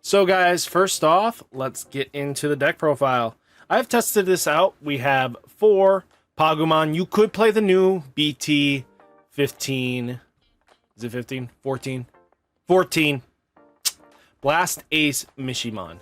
So guys, first off, let's get into the deck profile. I've tested this out. We have 4 Pagumon. You could play the new BT 15. Is it 15? 14? 14. Blast Ace Mishimon.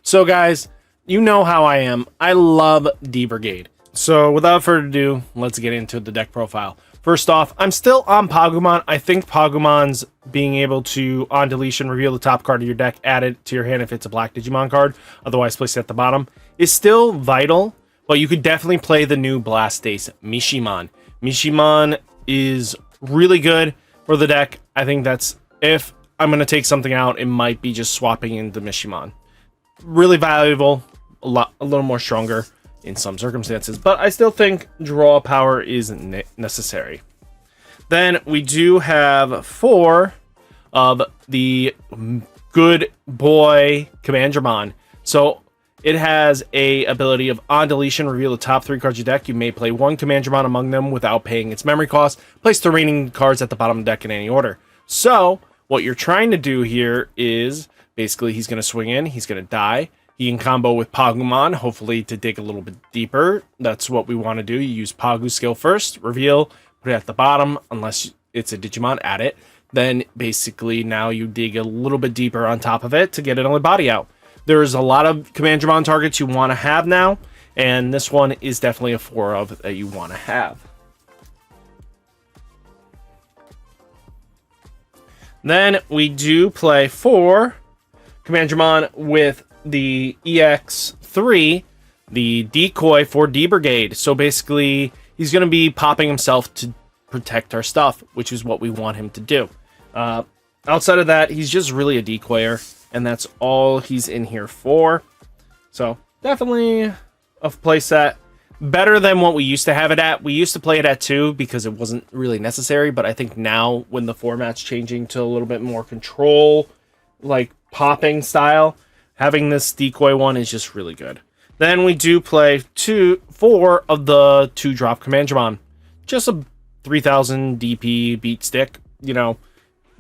So guys, you know how I am. I love D-brigade. So without further ado, let's get into the deck profile. First off, I'm still on Pagumon. I think Pagumon's being able to, on deletion, reveal the top card of your deck, add it to your hand if it's a black Digimon card, otherwise place it at the bottom, is still vital, but you could definitely play the new Blast Ace Mishimon. Mishimon is really good for the deck. I think that's, if I'm going to take something out, it might be just swapping into Mishimon. Really valuable, a little more stronger in some circumstances, but I still think draw power is necessary. Then we do have 4 of the good boy Commandramon. So it has a ability of on deletion, reveal the top 3 cards of your deck. You may play 1 Commandramon among them without paying its memory cost. Place the remaining cards at the bottom of the deck in any order. So what you're trying to do here is basically he's going to swing in, he's going to die. He can combo with Pagumon, hopefully to dig a little bit deeper. That's what we want to do. You use Pagu skill first, reveal, put it at the bottom, unless it's a Digimon, add it. Then basically now you dig a little bit deeper on top of it to get another body out. There's a lot of Commandramon targets you want to have now, and this one is definitely a 4 of that you want to have. Then we do play 4 Commandramon with the EX-5, the decoy for D-brigade. So basically, he's going to be popping himself to protect our stuff, which is what we want him to do. Outside of that, he's just really a decoyer, and that's all he's in here for. So definitely a playset better than what we used to have it at. We used to play it at 2 because it wasn't really necessary, but I think now when the format's changing to a little bit more control, like popping style, having this decoy one is just really good. Then we do play 4 of the 2-drop Commandramon. Just a 3000 DP beat stick. You know,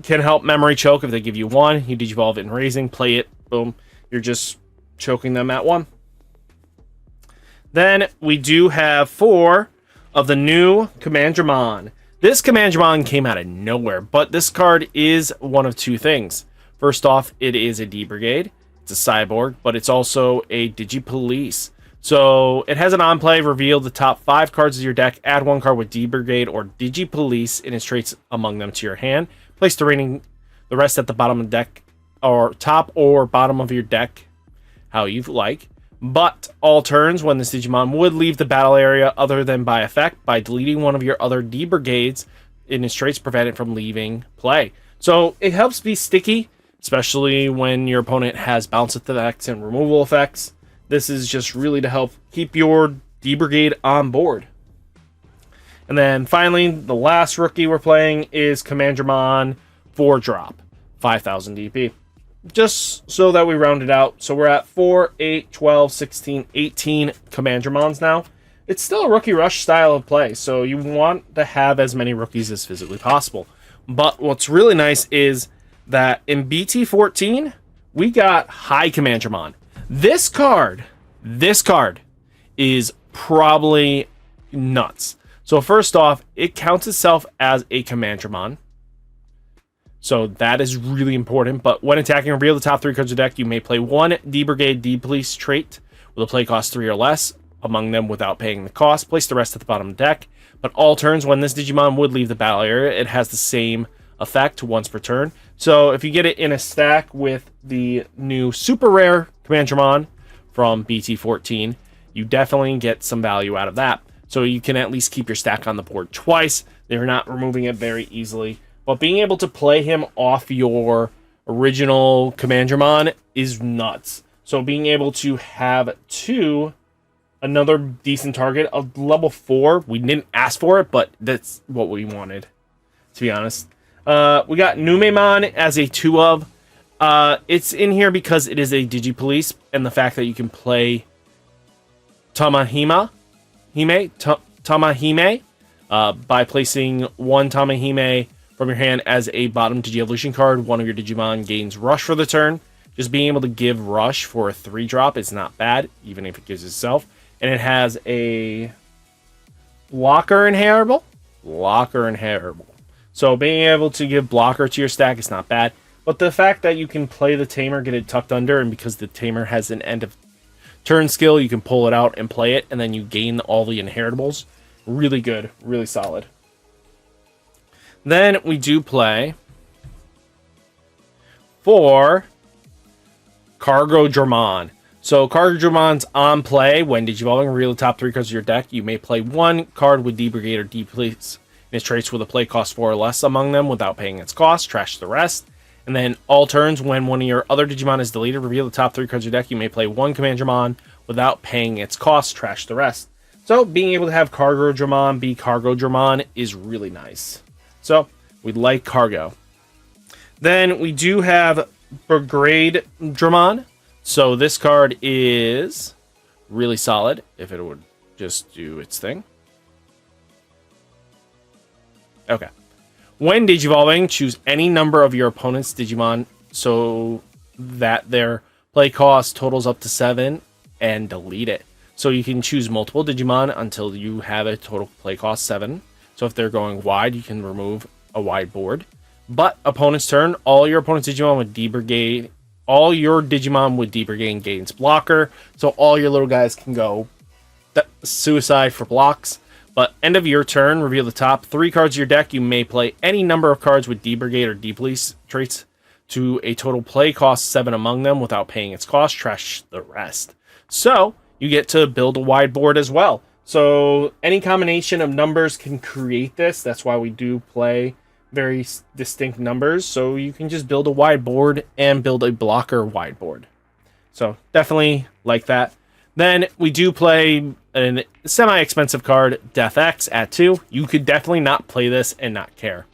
can help memory choke if they give you 1. You digivolve it in raising, play it, boom. You're just choking them at 1. Then we do have 4 of the new Commandramon. This Commandramon came out of nowhere, but this card is one of 2 things. First off, it is a D-brigade. It's a cyborg, but it's also a Digi-Police. So it has an on-play, reveal the top 5 cards of your deck, add 1 card with D-brigade or Digi-Police and its traits among them to your hand. Place the rest at the bottom of the deck, or top or bottom of your deck, how you like. But all turns, when this Digimon would leave the battle area other than by effect, by deleting one of your other D-brigades in its traits, prevent it from leaving play. So it helps be sticky, especially when your opponent has bounce effects and removal effects. This is just really to help keep your D-brigade on board. And then finally, the last rookie we're playing is Commandramon 4-drop, 5000 DP. Just so that we round it out. So we're at 4, 8, 12, 16, 18 Commandramons now. It's still a rookie rush style of play, so you want to have as many rookies as physically possible. But what's really nice is that in BT14, we got High Commandramon. This card is probably nuts. So first off, it counts itself as a Commandramon. So that is really important. But when attacking, reveal the top 3 cards of the deck. You may play 1 D-brigade D-police trait with a play cost 3 or less among them without paying the cost. Place the rest at the bottom of the deck. But all turns, when this Digimon would leave the battle area, it has the same effect once per turn. So if you get it in a stack with the new super rare Commandramon from BT14, you definitely get some value out of that. So you can at least keep your stack on the board twice. They're not removing it very easily. But being able to play him off your original Commandramon is nuts. So being able to have 2, another decent target, a level 4, we didn't ask for it, but that's what we wanted, to be honest. We got Numemon as a 2 of. It's in here because it is a Digi-Police, and the fact that you can play Tamahime by placing 1 Tamahime from your hand as a bottom Digi-Evolution card. One of your Digimon gains Rush for the turn. Just being able to give Rush for a 3-drop is not bad, even if it gives itself. And it has a Blocker inheritable. So being able to give Blocker to your stack is not bad. But the fact that you can play the Tamer, get it tucked under, and because the Tamer has an end of turn skill, you can pull it out and play it, and then you gain all the inheritables. Really good, really solid. Then we do play for Commandramon. So Commandramon's on play. When Digivolving, reveal the top 3 cards of your deck. You may play 1 card with D-brigade or D-police and its traits with a play cost 4 or less among them without paying its cost. Trash the rest. And then all turns, when one of your other Digimon is deleted, reveal the top 3 cards of your deck. You may play 1 Commandramon without paying its cost. Trash the rest. So being able to have Commandramon be Commandramon is really nice. So we like Cargo. Then we do have Dramon. So this card is really solid, if it would just do its thing. Okay. When Digivolving, choose any number of your opponent's Digimon so that their play cost totals up to 7 and delete it. So you can choose multiple Digimon until you have a total play cost 7. So if they're going wide, you can remove a wide board. But opponent's turn, all your opponent's Digimon with D-brigade, all your Digimon with D-brigade gains Blocker. So all your little guys can go suicide for blocks. But end of your turn, reveal the top 3 cards of your deck. You may play any number of cards with D-brigade or D-police traits to a total play cost 7 among them without paying its cost. Trash the rest. So you get to build a wide board as well. So any combination of numbers can create this. That's why we do play very distinct numbers. So you can just build a wide board and build a blocker wide board. So definitely like that. Then we do play a semi-expensive card, Death X, at 2. You could definitely not play this and not care.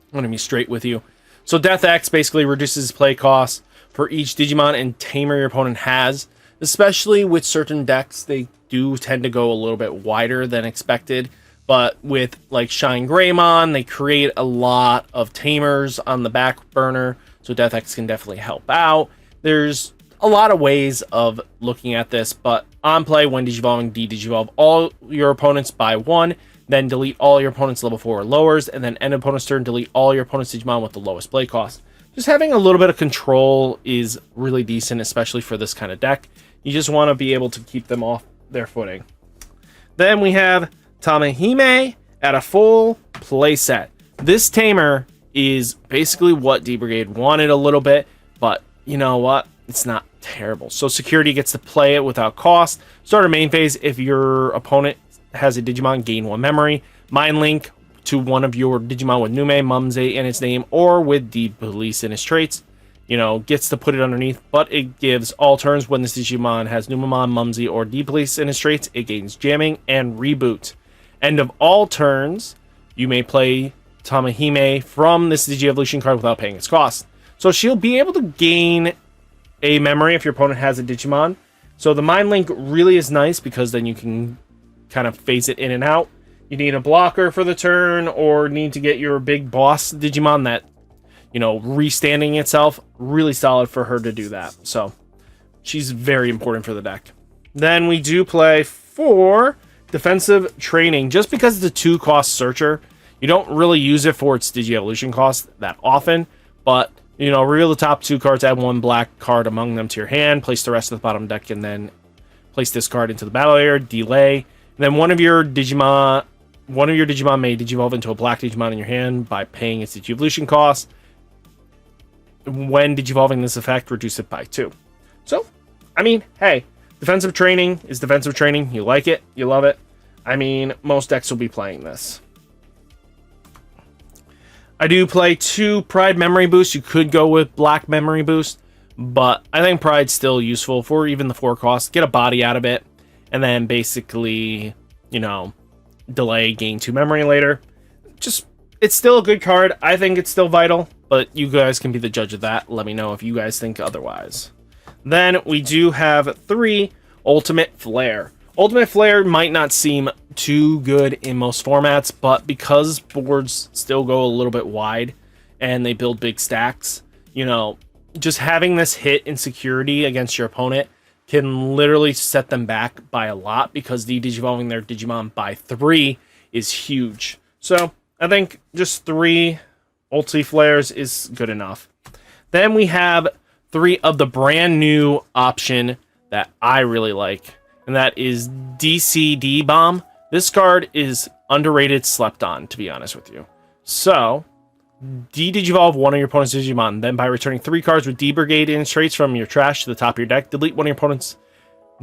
I'm going to be straight with you. So Death X basically reduces play costs for each Digimon and Tamer your opponent has. Especially with certain decks, they do tend to go a little bit wider than expected. But with like Shine Greymon, they create a lot of Tamers on the back burner. So Death X can definitely help out. There's a lot of ways of looking at this, but on play, when Digivolving, de-Digivolve all your opponents by 1, then delete all your opponents level 4 or lowers, and then end opponent's turn, delete all your opponent's Digimon with the lowest play cost. Just having a little bit of control is really decent, especially for this kind of deck. You just want to be able to keep them off their footing. Then we have Tamehime at a full playset. This Tamer is basically what D-brigade wanted a little bit, but you know what? It's not terrible. So security gets to play it without cost. Start a main phase. If your opponent has a Digimon, gain 1 memory. Mind link to one of your Digimon with Nume, Mumsy in its name, or with D-police in its traits. You know, gets to put it underneath, but it gives all turns when this Digimon has Numamon, Mumsy, or D-police in its traits. It gains jamming and reboot. End of all turns, you may play Tamehime from this Digi-Evolution card without paying its cost. So she'll be able to gain a memory if your opponent has a Digimon. So the Mind Link really is nice because then you can kind of phase it in and out. You need a blocker for the turn or need to get your big boss Digimon that, you know, restanding itself. Really solid for her to do that. So she's very important for the deck. Then we do play for defensive training. Just because it's a 2-cost searcher, you don't really use it for its Digi-Evolution cost that often, but you know, reveal the top 2 cards, add 1 black card among them to your hand, place the rest of the bottom deck, and then place this card into the battle area, delay. And then one of your Digimon may Digivolve into a black Digimon in your hand by paying its Digi-Evolution cost. When Digivolving this effect, reduce it by 2. So, I mean, hey, defensive training is defensive training. You like it, you love it. I mean, most decks will be playing this. I do play 2 Pride Memory Boosts. You could go with Black Memory Boost, but I think Pride's still useful for even the 4 cost. Get a body out of it, and then basically, you know, delay, gain 2 memory later. Just, it's still a good card. I think it's still vital, but you guys can be the judge of that. Let me know if you guys think otherwise. Then we do have 3 Ultimate Flare. Ultimate Flare might not seem too good in most formats, but because boards still go a little bit wide and they build big stacks, you know, just having this hit in security against your opponent can literally set them back by a lot, because de-digivolving their Digimon by 3 is huge. So I think just 3 ulti flares is good enough. Then we have 3 of the brand new option that I really like, and that is DCD Bomb. This card is underrated, slept on, to be honest with you. So, de-digivolve one of your opponent's Digimon. Then by returning 3 cards with D-brigade in traits from your trash to the top of your deck, delete one of your opponent's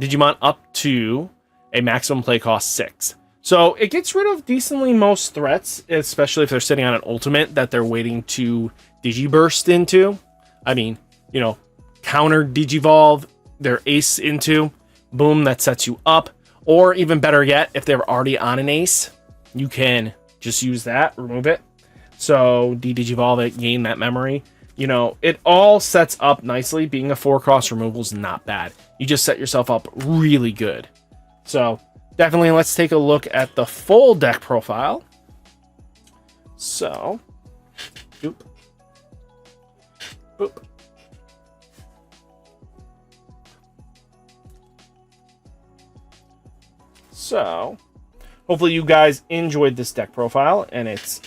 Digimon up to a maximum play cost 6. So it gets rid of decently most threats, especially if they're sitting on an ultimate that they're waiting to Digiburst into. I mean, you know, counter Digivolve their ace into. Boom, that sets you up. Or even better yet, if they're already on an ace, you can just use that, remove it. So de-digivolve it, gain that memory. You know, it all sets up nicely. Being a 4-cost removal is not bad. You just set yourself up really good. So definitely let's take a look at the full deck profile. So, boop. Boop. So, hopefully you guys enjoyed this deck profile, and it's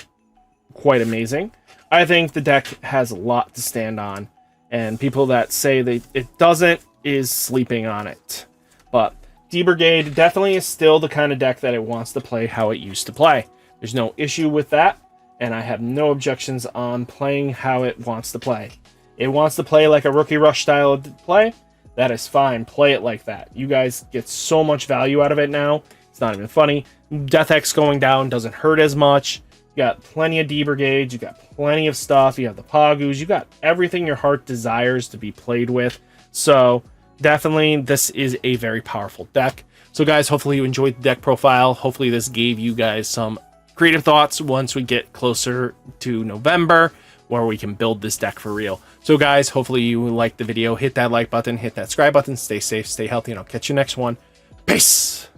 quite amazing. I think the deck has a lot to stand on, and people that say it doesn't is sleeping on it. But D-brigade definitely is still the kind of deck that it wants to play how it used to play. There's no issue with that, and I have no objections on playing how it wants to play. It wants to play like a Rookie Rush style of play. That is fine. Play it like that. You guys get so much value out of it now. It's not even funny. Death X going down doesn't hurt as much. You got plenty of D-brigades. You got plenty of stuff. You have the Pogus. You got everything your heart desires to be played with. So definitely this is a very powerful deck. So guys, hopefully you enjoyed the deck profile. Hopefully this gave you guys some creative thoughts once we get closer to November, where we can build this deck for real. So guys, hopefully you liked the video. Hit that like button, hit that subscribe button, stay safe, stay healthy, and I'll catch you next one. Peace!